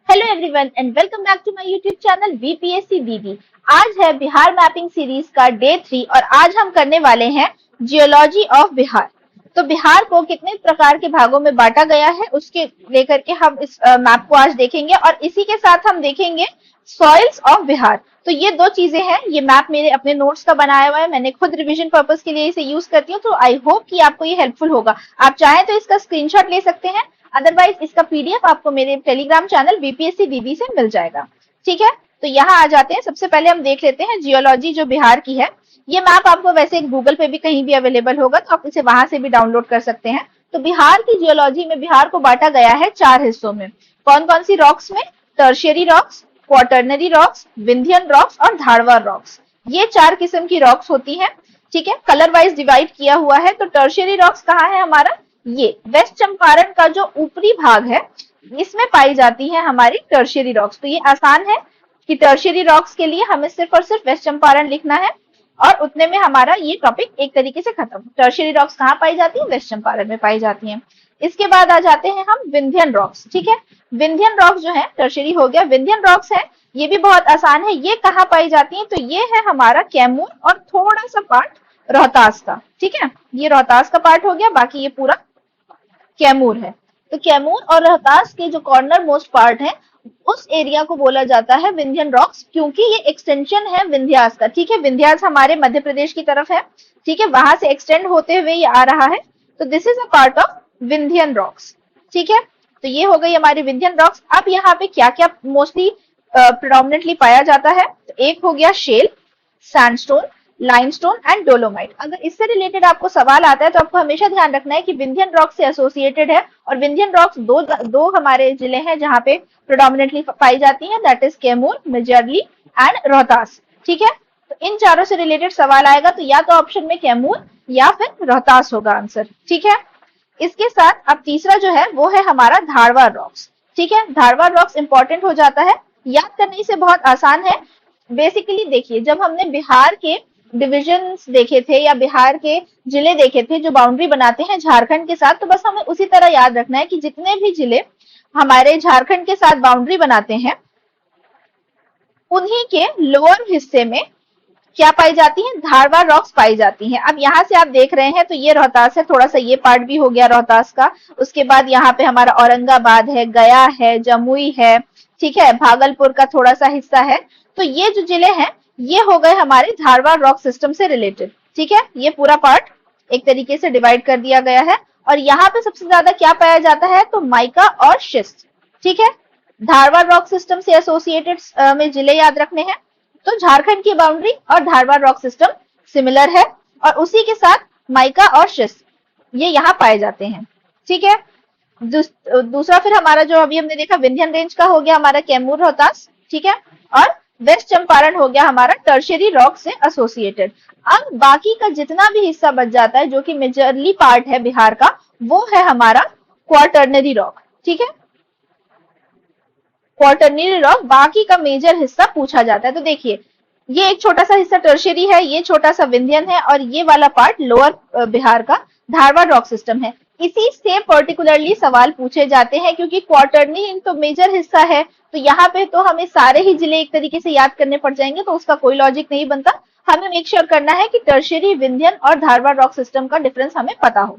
Hello everyone and welcome back to my YouTube channel BPSC Didi. आज है Bihar mapping series का day 3 और आज हम करने वाले हैं जियोलॉजी ऑफ बिहार। तो बिहार को कितने प्रकार के भागों में बांटा गया है उसके लेकर के हम इस मैप को आज देखेंगे और इसी के साथ हम देखेंगे सॉइल्स ऑफ बिहार। तो ये दो चीजें हैं। ये मैप मेरे अपने नोट्स का बनाया हुआ है, मैंने खुद रिवीजन पर्पस के लिए इसे यूज करती हूँ। तो आई होप कि आपको ये हेल्पफुल होगा। आप चाहें तो इसका स्क्रीनशॉट ले सकते हैं, अदरवाइज इसका पीडीएफ आपको मेरे टेलीग्राम चैनल बीपीएससी दीदी से मिल जाएगा। ठीक है, तो यहाँ आ जाते हैं। सबसे पहले हम देख लेते हैं जियोलॉजी जो बिहार की है। ये मैप आपको वैसे गूगल पे भी कहीं भी अवेलेबल होगा, तो आप इसे वहां से भी डाउनलोड कर सकते हैं। तो बिहार की जियोलॉजी में बिहार को बांटा गया है 4 हिस्सों में। कौन कौन सी रॉक्स में? Tertiary rocks, quaternary rocks, Vindhyan rocks और धारवाड़ रॉक्स। ये 4 किस्म की रॉक्स होती हैं। ठीक है, कलर वाइज डिवाइड किया हुआ है। तो टर्शियरी रॉक्स कहाँ है हमारा? ये वेस्ट चंपारण का जो ऊपरी भाग है इसमें पाई जाती है हमारी टर्शियरी रॉक्स। तो ये आसान है कि टर्शियरी रॉक्स के लिए हमें सिर्फ और सिर्फ वेस्ट चंपारण लिखना है और उतने में हमारा ये टॉपिक एक तरीके से खत्म। टर्शियरी रॉक्स कहाँ पाई जाती है? वेस्ट चंपारण में पाई जाती है। इसके बाद आ जाते हैं हम विंध्यन रॉक्स। ठीक है, विंध्यन रॉक्स जो है, टर्शियरी हो गया, विंध्यन रॉक्स है, ये भी बहुत आसान है। ये कहाँ पाई जाती है? तो ये है हमारा कैमूर और थोड़ा सा पार्ट रोहतास का। ठीक है, ये रोहतास का पार्ट हो गया, बाकी ये पूरा कैमूर है। तो कैमूर और रोहतास के जो कॉर्नर मोस्ट पार्ट है उस एरिया को बोला जाता है विंध्यन रॉक्स, क्योंकि ये एक्सटेंशन है विंध्यास का। ठीक है, विंध्यास हमारे मध्य प्रदेश की तरफ है। ठीक है, वहां से एक्सटेंड होते हुए ये आ रहा है। तो this is a part of Vindhyan rocks. ठीक है, तो ये हो गई हमारी विंध्यन रॉक्स। अब यहाँ पे क्या क्या मोस्टली प्रेडोमिनेटली पाया जाता है? तो एक हो गया shale, sandstone, limestone and dolomite. अगर इससे रिलेटेड आपको सवाल आता है तो आपको हमेशा ध्यान रखना है कि विंध्यन रॉक से एसोसिएटेड है और विंध्यन रॉक्स दो हमारे जिले हैं जहां पे प्रेडोमिनेटली पाई जाती हैं, that is Kaimur, majorly and Rohtas. ठीक है, तो इन चारों से रिलेटेड सवाल आएगा तो या तो ऑप्शन में कैमूर या फिर रोहतास होगा आंसर। ठीक है, इसके साथ अब तीसरा जो है वो है हमारा धारवाड़ रॉक्स। ठीक है, धारवाड़ रॉक्स इंपॉर्टेंट हो जाता है, याद करने से बहुत आसान है। बेसिकली देखिए, जब हमने बिहार के डिविजन्स देखे थे या बिहार के जिले देखे थे जो बाउंड्री बनाते हैं झारखंड के साथ, तो बस हमें उसी तरह याद रखना है कि जितने भी जिले हमारे झारखंड के साथ बाउंड्री बनाते हैं उन्हीं के लोअर हिस्से में क्या पाई जाती है? धारवाड़ रॉक्स पाई जाती हैं। अब यहाँ से आप देख रहे हैं तो ये रोहतास है, थोड़ा सा ये पार्ट भी हो गया रोहतास का। उसके बाद यहाँ पे हमारा औरंगाबाद है, गया है, जमुई है, ठीक है, भागलपुर का थोड़ा सा हिस्सा है। तो ये जो जिले हैं ये हो गए हमारे धारवाड़ रॉक सिस्टम से रिलेटेड। ठीक है, ये पूरा पार्ट एक तरीके से डिवाइड कर दिया गया है और यहाँ पे सबसे ज्यादा क्या पाया जाता है? तो माइका और शिस्ट। ठीक है, धारवाड़ रॉक सिस्टम से एसोसिएटेड में जिले याद रखने हैं। तो झारखंड की बाउंड्री और धारवाड़ रॉक सिस्टम सिमिलर है और उसी के साथ माइका और शिस्ट ये यहाँ पाए जाते हैं। ठीक है, दूसरा फिर हमारा जो अभी हमने देखा विंध्यन रेंज का हो गया हमारा कैमूर, रोहतास। ठीक है, और वेस्ट चंपारण हो गया हमारा टर्शियरी रॉक से एसोसिएटेड। अब बाकी का जितना भी हिस्सा बच जाता है जो कि मेजरली पार्ट है बिहार का, वो है हमारा क्वार्टरनरी रॉक। ठीक है, क्वार्टरनरी रॉक बाकी का मेजर हिस्सा पूछा जाता है। तो देखिए, ये एक छोटा सा हिस्सा टर्शियरी है, ये छोटा सा विंध्यन है और ये वाला पार्ट लोअर बिहार का धारवाड़ रॉक सिस्टम है। इसी से पर्टिकुलरली सवाल पूछे जाते हैं क्योंकि क्वार्टरनरी तो मेजर हिस्सा है, तो यहाँ पे तो हमें सारे ही जिले एक तरीके से याद करने पड़ जाएंगे, तो उसका कोई लॉजिक नहीं बनता। हमें मेक श्योर करना है कि टर्शियरी, विंध्यन और धारवाड़ रॉक सिस्टम का डिफरेंस हमें पता हो।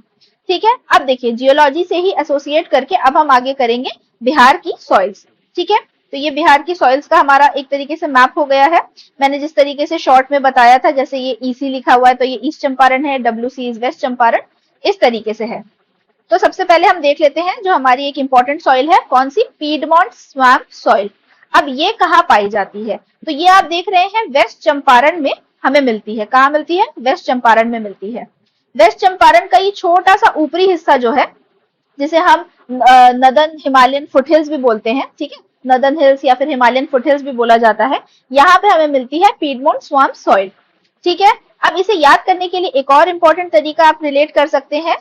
ठीक है, अब देखिए जियोलॉजी से ही एसोसिएट करके अब हम आगे करेंगे बिहार की सॉइल्स। ठीक है, तो ये बिहार की सॉइल्स का हमारा एक तरीके से मैप हो गया है। मैंने जिस तरीके से शॉर्ट में बताया था, जैसे ये ईसी लिखा हुआ है तो ये ईस्ट चंपारण है, डब्ल्यूसी इज वेस्ट चंपारण, इस तरीके से है। तो सबसे पहले हम देख लेते हैं जो हमारी एक इंपॉर्टेंट सॉइल है, कौन सी? Piedmont swamp soil. अब ये कहाँ पाई जाती है? तो ये आप देख रहे हैं वेस्ट चंपारण में हमें मिलती है। कहाँ मिलती है? वेस्ट चंपारण में मिलती है। वेस्ट चंपारण का ये छोटा सा ऊपरी हिस्सा जो है, जिसे हम नदन हिमालयन फुटहिल्स भी बोलते हैं, ठीक है, नदन हिल्स या फिर हिमालयन फुटहिल्स भी बोला जाता है, यहाँ पे हमें मिलती है पीडमोंट स्वैम्प सॉइल। ठीक है, अब इसे याद करने के लिए एक और इंपॉर्टेंट तरीका आप रिलेट कर सकते हैं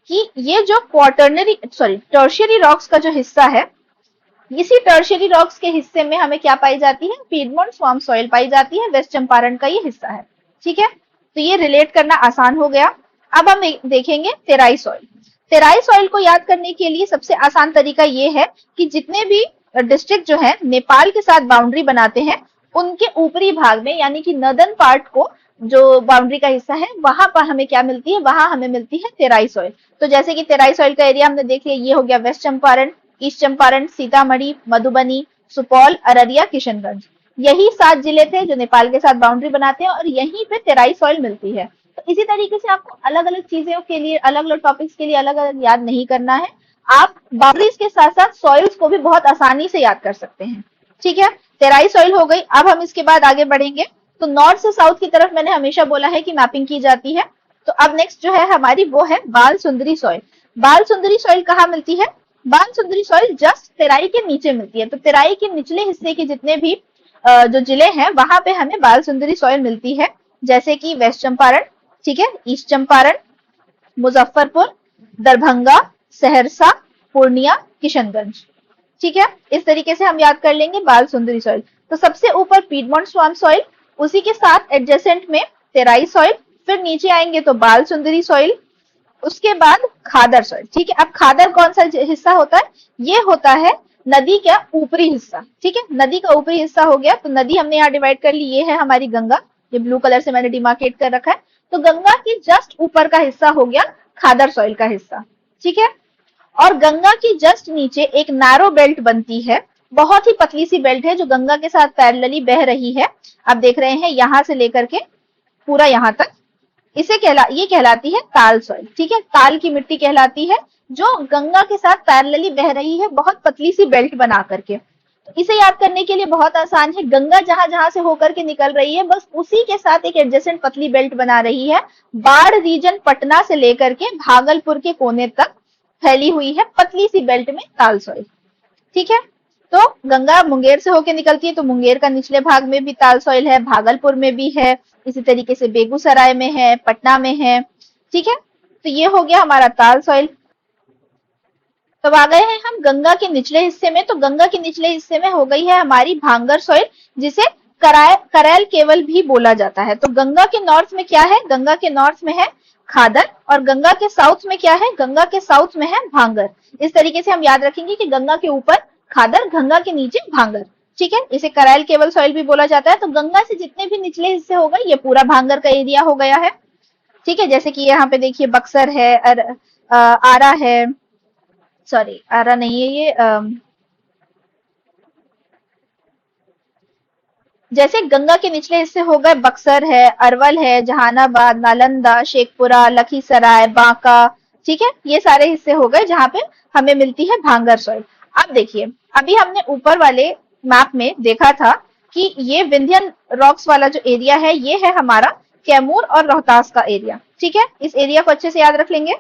कि ये जो टर्शियरी रॉक्स का जो हिस्सा है, इसी टर्शियरी रॉक्स के हिस्से में हमें क्या पाई जाती है? पीडमोंट स्वैम्प सॉइल पाई जाती है, वेस्ट चंपारण का ये हिस्सा है। ठीक है, तो ये रिलेट करना आसान हो गया। अब हम देखेंगे तेराई सॉइल। तेराई सॉइल को याद करने के लिए सबसे आसान तरीका ये है कि जितने भी डिस्ट्रिक्ट जो है नेपाल के साथ बाउंड्री बनाते हैं, उनके ऊपरी भाग में यानी कि नर्दर्न पार्ट को जो बाउंड्री का हिस्सा है वहां पर हमें क्या मिलती है, वहां हमें मिलती है तेराई सॉइल। तो जैसे कि तेराई सॉइल का एरिया हमने देख लिया, ये हो गया वेस्ट चंपारण, ईस्ट चंपारण, सीतामढ़ी, मधुबनी, सुपौल, अररिया, किशनगंज। यही 7 जिले थे जो नेपाल के साथ बाउंड्री बनाते हैं और यहीं पे तेराई सॉइल मिलती है। तो इसी तरीके से आपको अलग अलग चीजों के लिए, अलग अलग टॉपिक्स के लिए अलग अलग याद नहीं करना है। आप बाउंड्रीज के साथ साथ सॉइल्स को भी बहुत आसानी से याद कर सकते हैं। ठीक है, तेराई सॉइल हो गई। अब हम इसके बाद आगे बढ़ेंगे। तो नॉर्थ से साउथ की तरफ मैंने हमेशा बोला है कि मैपिंग की जाती है। तो अब नेक्स्ट जो है हमारी वो है बाल सुंदरी सॉइल। बाल सुंदरी सॉइल कहाँ मिलती है? बाल सुंदरी सॉइल जस्ट तेराई के नीचे मिलती है। तो तेराई के निचले हिस्से के जितने भी जो जिले हैं वहां पे हमें बाल सुंदरी सॉइल मिलती है, जैसे कि वेस्ट चंपारण, ठीक है, ईस्ट चंपारण, मुजफ्फरपुर, दरभंगा, सहरसा, पूर्णिया, किशनगंज। ठीक है, इस तरीके से हम याद कर लेंगे बाल सुंदरी सॉइल। तो सबसे ऊपर पीडमोंट स्वाम्प सॉइल, उसी के साथ एडजेसेंट में तेराई सॉइल, फिर नीचे आएंगे तो बाल सुंदरी सॉइल, उसके बाद खादर सॉइल। ठीक है, अब खादर कौन सा हिस्सा होता है? ये होता है नदी का ऊपरी हिस्सा। ठीक है, नदी का ऊपरी हिस्सा हो गया। तो नदी हमने यहाँ डिवाइड कर ली, ये है हमारी गंगा, ये ब्लू कलर से मैंने डिमार्केट कर रखा है। तो गंगा के जस्ट ऊपर का हिस्सा हो गया खादर सॉइल का हिस्सा। ठीक है, और गंगा की जस्ट नीचे एक नैरो बेल्ट बनती है, बहुत ही पतली सी बेल्ट है जो गंगा के साथ पैरेलली बह रही है। आप देख रहे हैं यहां से लेकर के पूरा यहां तक, ये कहलाती है ताल सॉइल। ठीक है, ताल की मिट्टी कहलाती है जो गंगा के साथ पैरेलली बह रही है, बहुत पतली सी बेल्ट बना करके। तो इसे याद करने के लिए बहुत आसान है, गंगा जहां जहां से होकर के निकल रही है बस उसी के साथ एक एडजेसेंट पतली बेल्ट बना रही है। बाढ़ रीजन पटना से लेकर के भागलपुर के कोने तक फैली हुई है पतली सी बेल्ट में ताल सॉइल। ठीक है, तो गंगा मुंगेर से होकर निकलती है, तो मुंगेर का निचले भाग में भी ताल सॉइल है, भागलपुर में भी है, इसी तरीके से बेगूसराय में है, पटना में है। ठीक है, तो ये हो गया हमारा ताल सॉइल। तब आ गए हैं हम गंगा के निचले हिस्से में। तो गंगा के निचले हिस्से में हो गई है हमारी भांगर सॉइल, जिसे करैल केवल भी बोला जाता है। तो गंगा के नॉर्थ में क्या है? गंगा के नॉर्थ में है खादर, और गंगा के साउथ में क्या है? गंगा के साउथ में है भांगर। इस तरीके से हम याद रखेंगे कि गंगा के ऊपर खादर, गंगा के नीचे भांगर। ठीक है, इसे करैल केवल सॉइल भी बोला जाता है। तो गंगा से जितने भी निचले हिस्से हो गए, ये पूरा भांगर का एरिया हो गया है। ठीक है, जैसे कि यहाँ पे देखिए बक्सर है, आरा है, सॉरी आरा नहीं है ये, जैसे गंगा के निचले हिस्से हो गए बक्सर है, अरवल है, जहानाबाद, नालंदा, शेखपुरा, लखीसराय, बांका। ठीक है, ये सारे हिस्से हो गए जहां पे हमें मिलती है भांगर सॉइल। अब देखिए, अभी हमने ऊपर वाले मैप में देखा था कि ये विंध्यन रॉक्स वाला जो एरिया है ये है हमारा कैमूर और रोहतास का एरिया। ठीक है, इस एरिया को अच्छे से याद रख लेंगे।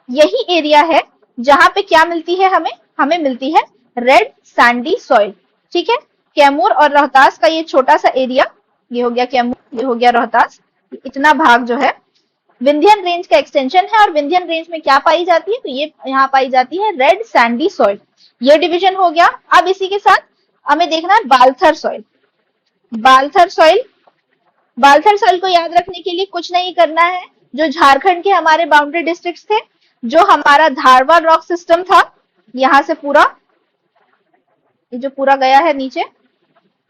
यही एरिया है जहां पे क्या मिलती है हमें? हमें मिलती है रेड सैंडी सॉइल। ठीक है, कैमूर और रोहतास का ये छोटा सा एरिया, ये हो गया कैमूर, ये हो गया रोहतास, इतना भाग जो है विंध्यन रेंज का एक्सटेंशन है। और विंध्यन रेंज में क्या पाई जाती है? तो ये यहाँ पाई जाती है रेड सैंडी सॉइल। ये डिवीजन हो गया। अब इसी के साथ हमें देखना है बालथर सॉइल। बालथर सॉइल, बालथर सॉइल को याद रखने के लिए कुछ नहीं करना है। जो झारखंड के हमारे बाउंड्री डिस्ट्रिक्ट्स थे, जो हमारा धारवाड़ रॉक सिस्टम था, यहां से पूरा ये जो पूरा गया है नीचे,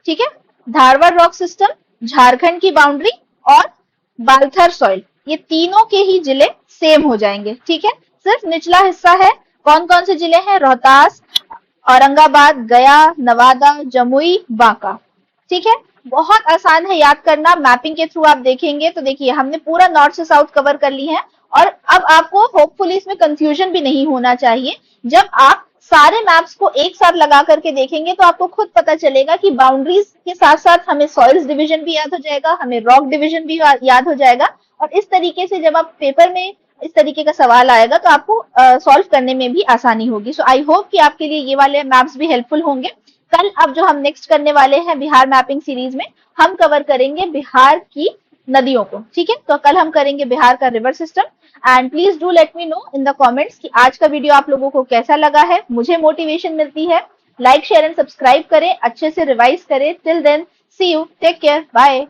ठीक है, धारवाड़ रॉक सिस्टम, झारखंड की बाउंड्री और बालथर सॉइल, ये तीनों के ही जिले सेम हो जाएंगे। ठीक है, सिर्फ निचला हिस्सा है। कौन कौन से जिले हैं? रोहतास, औरंगाबाद, गया, नवादा, जमुई, बांका। ठीक है, बहुत आसान है याद करना। मैपिंग के थ्रू आप देखेंगे तो देखिए हमने पूरा नॉर्थ से साउथ कवर कर ली है। और अब आपको होपफुली इसमें कंफ्यूजन भी नहीं होना चाहिए। जब आप सारे मैप्स को एक साथ लगा करके देखेंगे तो आपको खुद पता चलेगा कि बाउंड्रीज के साथ साथ हमें सॉइल्स डिवीजन भी याद हो जाएगा, हमें रॉक डिवीजन भी याद हो जाएगा। और इस तरीके से जब आप पेपर में इस तरीके का सवाल आएगा तो आपको सॉल्व करने में भी आसानी होगी। सो आई होप कि आपके लिए ये वाले मैप्स भी हेल्पफुल होंगे। कल अब जो हम नेक्स्ट करने वाले हैं बिहार मैपिंग सीरीज में, हम कवर करेंगे बिहार की नदियों को। ठीक है, तो कल हम करेंगे बिहार का river system. And please do let me know in the comments कि आज का वीडियो आप लोगों को कैसा लगा है। मुझे मोटिवेशन मिलती है। लाइक, शेयर एंड सब्सक्राइब करें, अच्छे से रिवाइज करें। Till then, see you, take care, bye.